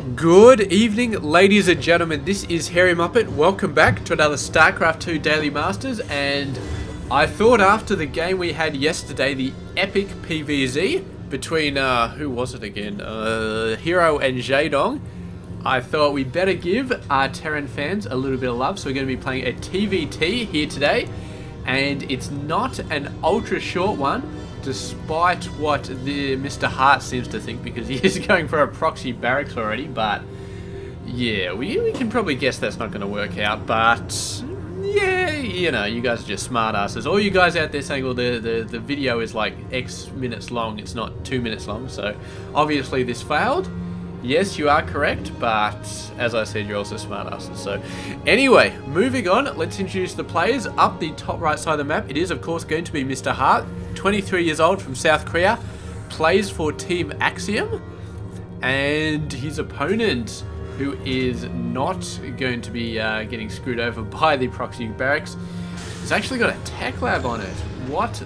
Good evening, ladies and gentlemen. This is Harry Muppet. Welcome back to another Starcraft 2 Daily Masters. And I thought after the game we had yesterday, the epic PvZ between, who was it again? Hero and Jaedong. I thought we better give our Terran fans a little bit of love. So we're going to be playing a TvT here today. And it's not an ultra short one, despite what the Mr. Hart seems to think, because he is going for a proxy barracks already. But yeah, we can probably guess that's not going to work out. But yeah, you know, you guys are just smart asses. All you guys out there saying, well, the video is like X minutes long, it's not 2 minutes long, so obviously this failed. Yes, you are correct, but as I said, you're also smart asses. So anyway, moving on, let's introduce the players. Up the top right side of the map, it is of course going to be Mr. Hart, 23 years old from South Korea, plays for Team Axiom, and his opponent, who is not going to be getting screwed over by the proxy barracks, has actually got a tech lab on it. What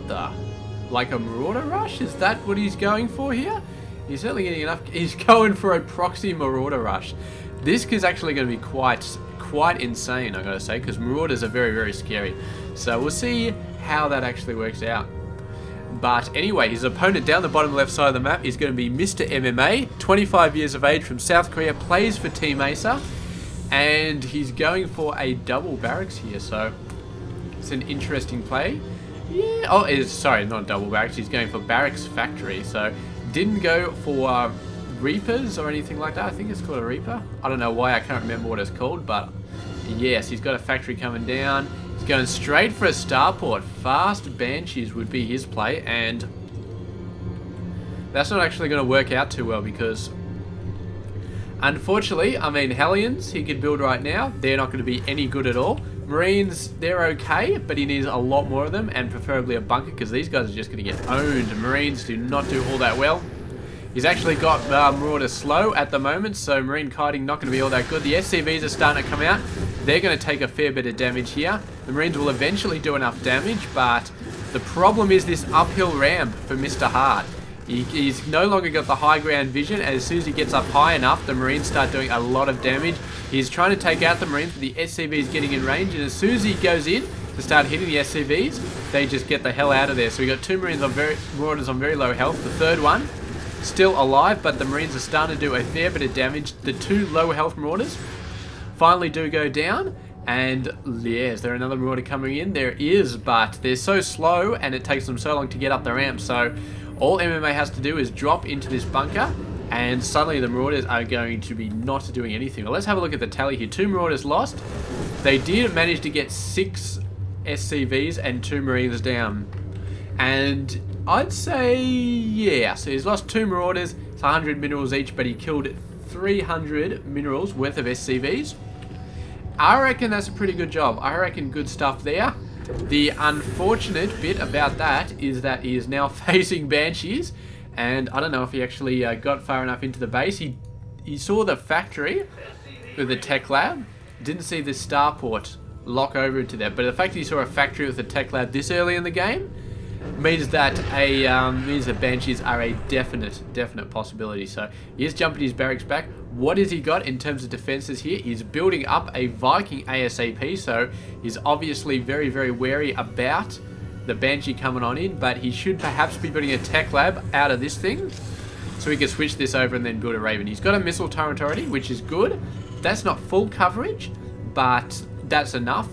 the? Like a Marauder Rush? Is that what he's going for here? He's certainly getting enough. He's going for a proxy Marauder Rush. This is actually going to be quite insane, I gotta say, because Marauders are very, very scary. So we'll see how that actually works out. But anyway, his opponent down the bottom left side of the map is going to be Mr. MMA, 25 years of age from South Korea, plays for Team Acer, and he's going for a double barracks here, so it's an interesting play. Yeah, oh, sorry, not double barracks, he's going for barracks factory, so didn't go for Reapers or anything like that. I think it's called a Reaper. I don't know why, I can't remember what it's called, but yes, he's got a factory coming down. He's going straight for a starport. Fast Banshees would be his play, and that's not actually going to work out too well because unfortunately, I mean, Hellions he could build right now, they're not going to be any good at all. Marines, they're okay, but he needs a lot more of them, and preferably a bunker, because these guys are just going to get owned. Marines do not do all that well. He's actually got Marauders slow at the moment, so Marine kiting not going to be all that good. The SCVs are starting to come out. They're going to take a fair bit of damage here. The Marines will eventually do enough damage, but the problem is this uphill ramp for Mr. Hart. He's no longer got the high ground vision, and as soon as he gets up high enough, the Marines start doing a lot of damage. He's trying to take out the Marines, but the SCV is getting in range, and as soon as he goes in to start hitting the SCVs, they just get the hell out of there. So we got two Marauders on very low health. The third one still alive, but the Marines are starting to do a fair bit of damage. The two low health Marauders finally do go down, and yeah, is there another Marauder coming in? There is, but they're so slow, and it takes them so long to get up the ramp, so all MMA has to do is drop into this bunker, and suddenly the Marauders are going to be not doing anything. Well, let's have a look at the tally here. 2 Marauders lost. They did manage to get 6 SCVs and 2 Marines down. And I'd say, yeah, so he's lost 2 Marauders. It's 100 minerals each, but he killed 300 minerals worth of SCVs. I reckon that's a pretty good job. I reckon good stuff there. The unfortunate bit about that is that he is now facing Banshees, and I don't know if he actually got far enough into the base. He saw the factory with the tech lab, didn't see the starport lock over into there, but the fact that he saw a factory with a tech lab this early in the game means that Banshees are a definite possibility. So he is jumping his barracks back. What has he got in terms of defenses here? He's building up a Viking ASAP, so he's obviously very, very wary about the Banshee coming on in, but he should perhaps be building a tech lab out of this thing, so he can switch this over and then build a Raven. He's got a missile turret already, which is good. That's not full coverage, but that's enough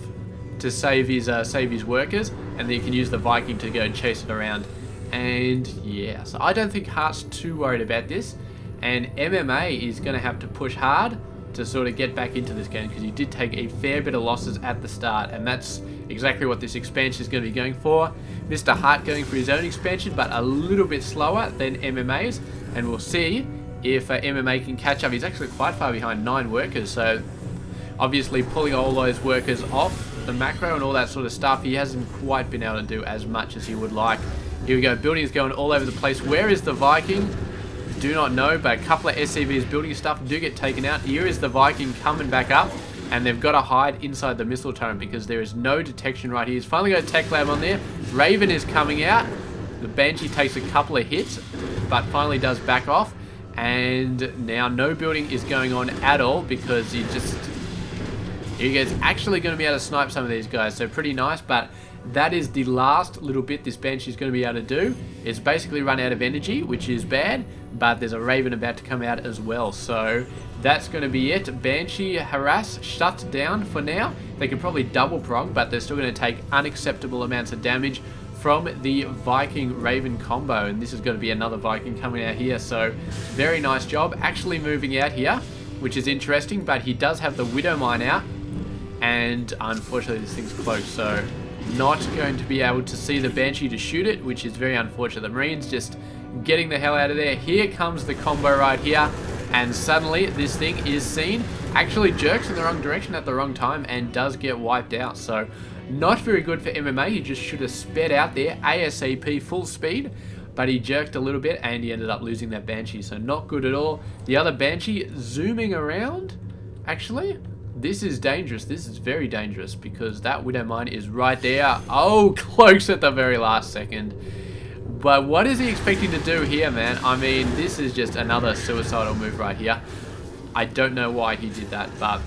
to save his workers, and then you can use the Viking to go and chase it around. And yeah, so I don't think Hart's too worried about this, and MMA is going to have to push hard to sort of get back into this game, because he did take a fair bit of losses at the start, and that's exactly what this expansion is going to be going for. Mr. Hart going for his own expansion, but a little bit slower than MMA's, and we'll see if MMA can catch up. He's actually quite far behind, 9 workers, so obviously pulling all those workers off the macro and all that sort of stuff, he hasn't quite been able to do as much as he would like. Here we go, building is going all over the place. Where is the Viking? Do not know, but a couple of SCVs building stuff do get taken out. Here is the Viking coming back up, and they've got to hide inside the missile turret because there is no detection right here. He's finally got a tech lab on there. Raven is coming out. The Banshee takes a couple of hits, but finally does back off. And now no building is going on at all because he guy's actually going to be able to snipe some of these guys. So pretty nice, but that is the last little bit this Banshee's going to be able to do. It's basically run out of energy, which is bad, but there's a Raven about to come out as well. So that's going to be it. Banshee harass shut down for now. They can probably double prong, but they're still going to take unacceptable amounts of damage from the Viking Raven combo. And this is going to be another Viking coming out here. So very nice job. Actually moving out here, which is interesting, but he does have the Widow Mine out. And unfortunately this thing's cloaked, so not going to be able to see the Banshee to shoot it, which is very unfortunate. The Marines just getting the hell out of there. Here comes the combo right here, and suddenly this thing is seen. Actually jerks in the wrong direction at the wrong time and does get wiped out. So not very good for MMA. He just should have sped out there ASAP full speed, but he jerked a little bit and he ended up losing that Banshee. So not good at all. The other Banshee zooming around. Actually, this is dangerous. This is very dangerous because that Widow Mine is right there. Oh, close at the very last second. But what is he expecting to do here, man? I mean, this is just another suicidal move right here. I don't know why he did that, but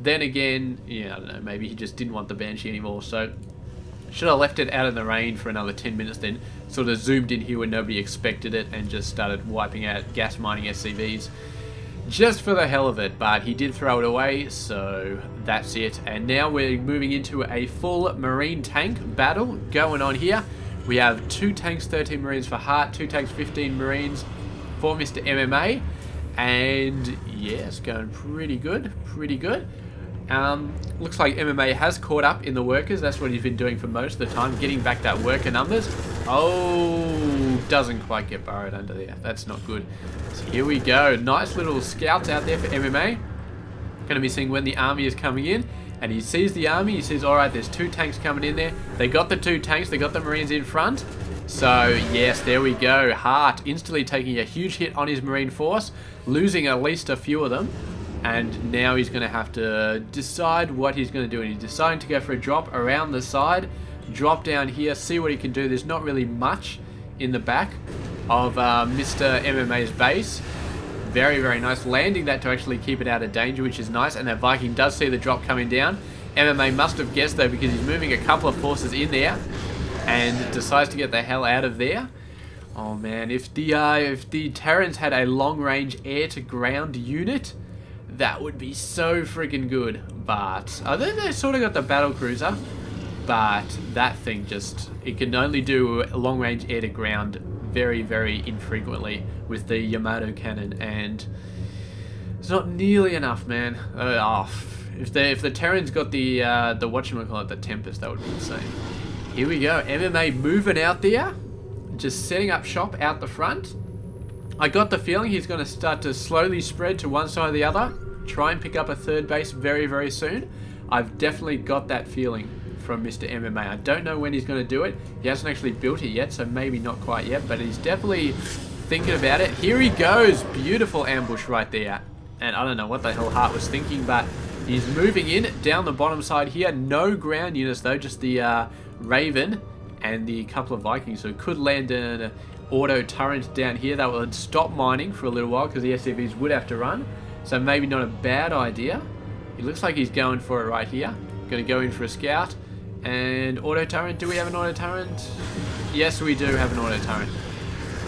then again, yeah, I don't know. Maybe he just didn't want the Banshee anymore. So should have left it out in the rain for another 10 minutes then. Sort of zoomed in here when nobody expected it and just started wiping out gas mining SCVs. Just for the hell of it, but he did throw it away, so that's it. And now we're moving into a full Marine tank battle going on here. We have 2 tanks, 13 Marines for Heart, 2 tanks, 15 Marines for Mr. MMA. And yeah, it's going pretty good, pretty good. Looks like MMA has caught up in the workers. That's what he's been doing for most of the time, getting back that worker numbers. Oh, doesn't quite get burrowed under there. That's not good. So here we go. Nice little scouts out there for MMA. Going to be seeing when the army is coming in. And he sees the army. He says, all right, there's 2 tanks coming in there. They got the 2 tanks. They got the Marines in front. So, yes, there we go. Hart instantly taking a huge hit on his Marine force, losing at least a few of them. And now he's going to have to decide what he's going to do. And he's deciding to go for a drop around the side. Drop down here, see what he can do. There's not really much in the back of Mr. MMA's base. Very, very nice. Landing that to actually keep it out of danger, which is nice. And that Viking does see the drop coming down. MMA must have guessed, though, because he's moving a couple of forces in there. And decides to get the hell out of there. Oh, man. If the Terrans had a long-range air-to-ground unit, that would be so freaking good. But I think they sort of got the battle cruiser. But that thing just, it can only do long-range air-to-ground very, very infrequently with the Yamato cannon. And it's not nearly enough, man. If the Terrans got the whatchamacallit, the Tempest, that would be insane. Here we go. MMA moving out there. Just setting up shop out the front. I got the feeling he's going to start to slowly spread to one side or the other. Try and pick up a third base very, very soon. I've definitely got that feeling from Mr. MMA. I don't know when he's going to do it. He hasn't actually built it yet, so maybe not quite yet. But he's definitely thinking about it. Here he goes. Beautiful ambush right there. And I don't know what the hell Hart was thinking, but he's moving in down the bottom side here. No ground units, though. Just the Raven and the couple of Vikings. So could land an auto turret down here that would stop mining for a little while because the SCVs would have to run. So maybe not a bad idea. It looks like he's going for it right here. Going to go in for a scout. And auto turret. Do we have an auto turret? Yes, we do have an auto turret.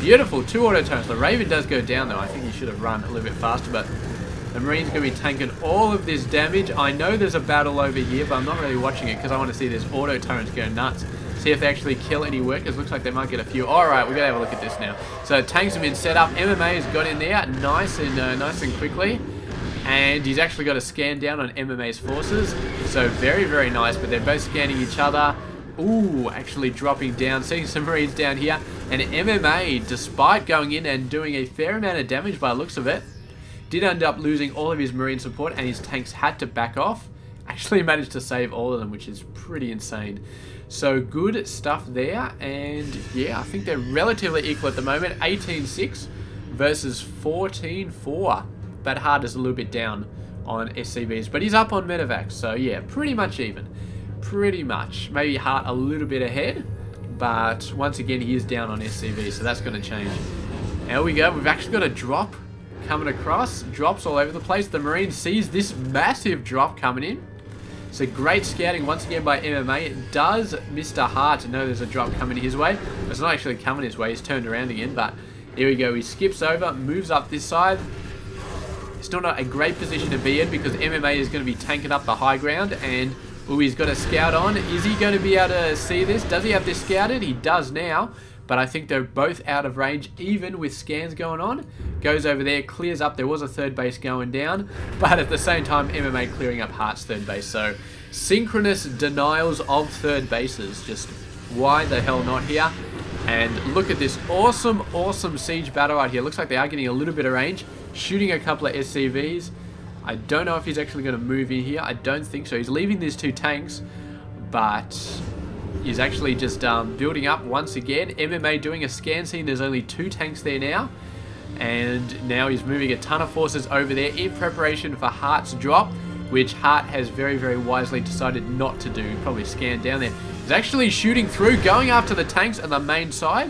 Beautiful. 2 auto turrets. The Raven does go down, though. I think he should have run a little bit faster, but the Marine's going to be tanking all of this damage. I know there's a battle over here, but I'm not really watching it because I want to see this auto turrets go nuts. See if they actually kill any workers. Looks like they might get a few. Alright, we're going to have a look at this now. So tanks have been set up. MMA has got in there nice and quickly. And he's actually got a scan down on MMA's forces. So very, very nice. But they're both scanning each other. Ooh, actually dropping down. Seeing some Marines down here. And MMA, despite going in and doing a fair amount of damage by the looks of it, did end up losing all of his Marine support. And his tanks had to back off. Actually managed to save all of them, which is pretty insane. So good stuff there. And yeah, I think they're relatively equal at the moment. 18-6 versus 14-4. But Hart is a little bit down on SCVs, but he's up on medevacs, so yeah, pretty much even. Pretty much. Maybe Hart a little bit ahead, but once again, he is down on SCVs, so that's going to change. There we go. We've actually got a drop coming across. Drops all over the place. The Marine sees this massive drop coming in. So great scouting once again by MMA. Does Mr. Hart know there's a drop coming his way? It's not actually coming his way. He's turned around again, but here we go. He skips over, moves up this side. Still not a great position to be in because MMA is going to be tanking up the high ground, and he's got a scout on. Is he going to be able to see this? Does he have this scouted? He does now, but I think they're both out of range even with scans going on. Goes over there, clears up. There was a third base going down, but at the same time MMA clearing up Hart's third base. So synchronous denials of third bases. Just why the hell not here? And look at this awesome siege battle right here. Looks like they are getting a little bit of range. Shooting a couple of SCVs. I don't know if he's actually going to move in here. I don't think so. He's leaving these two tanks, but he's actually just building up once again. MMA doing a scan scene. There's only 2 tanks there now. And now he's moving a ton of forces over there in preparation for Hart's drop, which Hart has very wisely decided not to do. Probably scanned down there. He's actually shooting through, going after the tanks on the main side.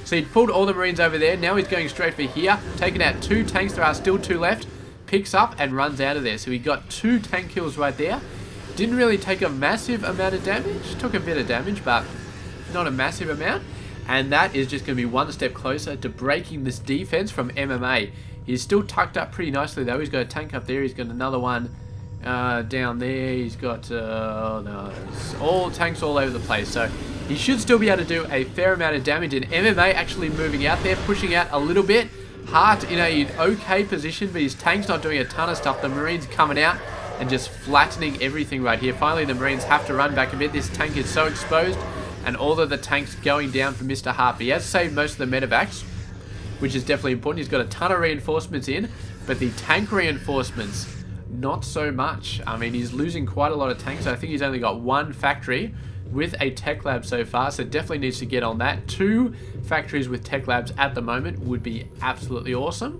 So he pulled all the Marines over there. Now he's going straight for here. Taking out 2 tanks. There are still 2 left. Picks up and runs out of there. So he got 2 tank kills right there. Didn't really take a massive amount of damage. Took a bit of damage, but not a massive amount. And that is just going to be one step closer to breaking this defense from MMA. He's still tucked up pretty nicely though. He's got a tank up there. He's got another one down there. He's got all tanks all over the place. So he should still be able to do a fair amount of damage. And MMA actually moving out there, pushing out a little bit. Hart in an okay position, but his tank's not doing a ton of stuff. The Marines coming out and just flattening everything right here. Finally, the Marines have to run back a bit. This tank is so exposed, and all of the tanks going down for Mr. Hart. But he has saved most of the medevacs, which is definitely important. He's got a ton of reinforcements in, but the tank reinforcements, not so much. I mean, he's losing quite a lot of tanks. I think he's only got 1 factory with a tech lab so far, so definitely needs to get on that. 2 factories with tech labs at the moment would be absolutely awesome.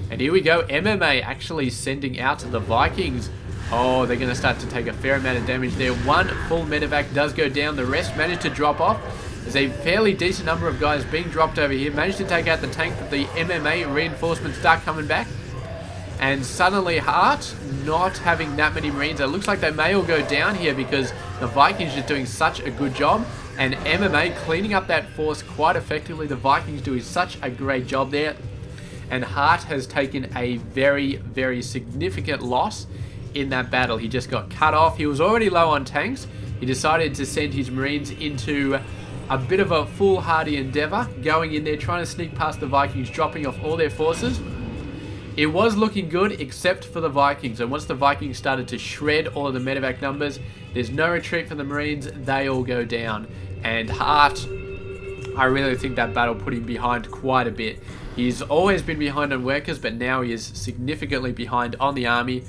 And here we go, MMA actually sending out the Vikings. Oh, they're going to start to take a fair amount of damage there. 1 full medevac does go down. The rest managed to drop off. There's a fairly decent number of guys being dropped over here. Managed to take out the tank, but the MMA reinforcements start coming back. And suddenly Hart not having that many Marines. It looks like they may all go down here because the Vikings are doing such a good job. And MMA cleaning up that force quite effectively. The Vikings doing such a great job there. And Hart has taken a very significant loss in that battle. He just got cut off. He was already low on tanks. He decided to send his Marines into a bit of a foolhardy endeavor, going in there, trying to sneak past the Vikings, dropping off all their forces. It was looking good, except for the Vikings. And once the Vikings started to shred all of the medevac numbers, there's no retreat for the Marines. They all go down. And Hart, I really think that battle put him behind quite a bit. He's always been behind on workers, but now he is significantly behind on the army.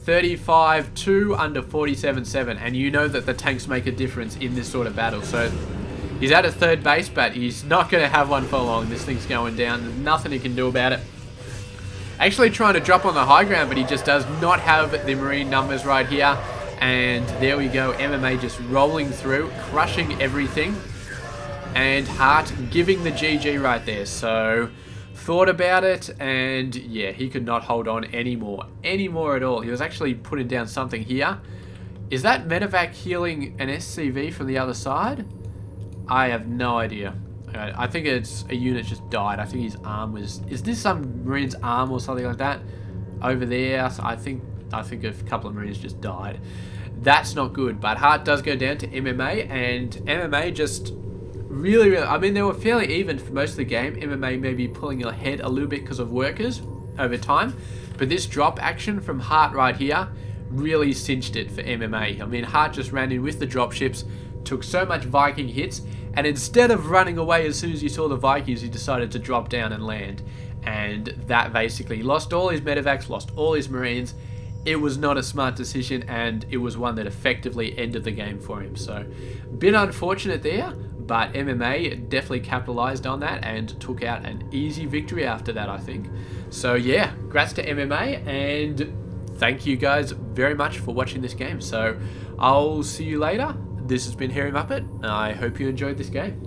35-2 under 47-7. And you know that the tanks make a difference in this sort of battle. So he's at a third base, but he's not going to have one for long. This thing's going down. There's nothing he can do about it. Actually trying to drop on the high ground, but he just does not have the Marine numbers right here. And there we go, MMA just rolling through, crushing everything. And Hart giving the GG right there. So thought about it, and yeah, he could not hold on anymore at all. He was actually putting down something here. Is that medevac healing an SCV from the other side? I have no idea. I think it's a unit just died. I think his arm was... Is this some Marine's arm or something like that? Over there. So I think a couple of Marines just died. That's not good. But Hart does go down to MMA. And MMA just really... I mean, they were fairly even for most of the game. MMA may be pulling ahead a little bit because of workers over time. But this drop action from Hart right here really cinched it for MMA. I mean, Hart just ran in with the drop ships, took so much Viking hits, and instead of running away as soon as he saw the Vikings, he decided to drop down and land. And that basically lost all his medevacs, lost all his Marines. It was not a smart decision, and it was one that effectively ended the game for him. So, bit unfortunate there, but MMA definitely capitalized on that and took out an easy victory after that, I think. So yeah, congrats to MMA, and thank you guys very much for watching this game. So, I'll see you later. This has been Hairy Muppet, and I hope you enjoyed this game.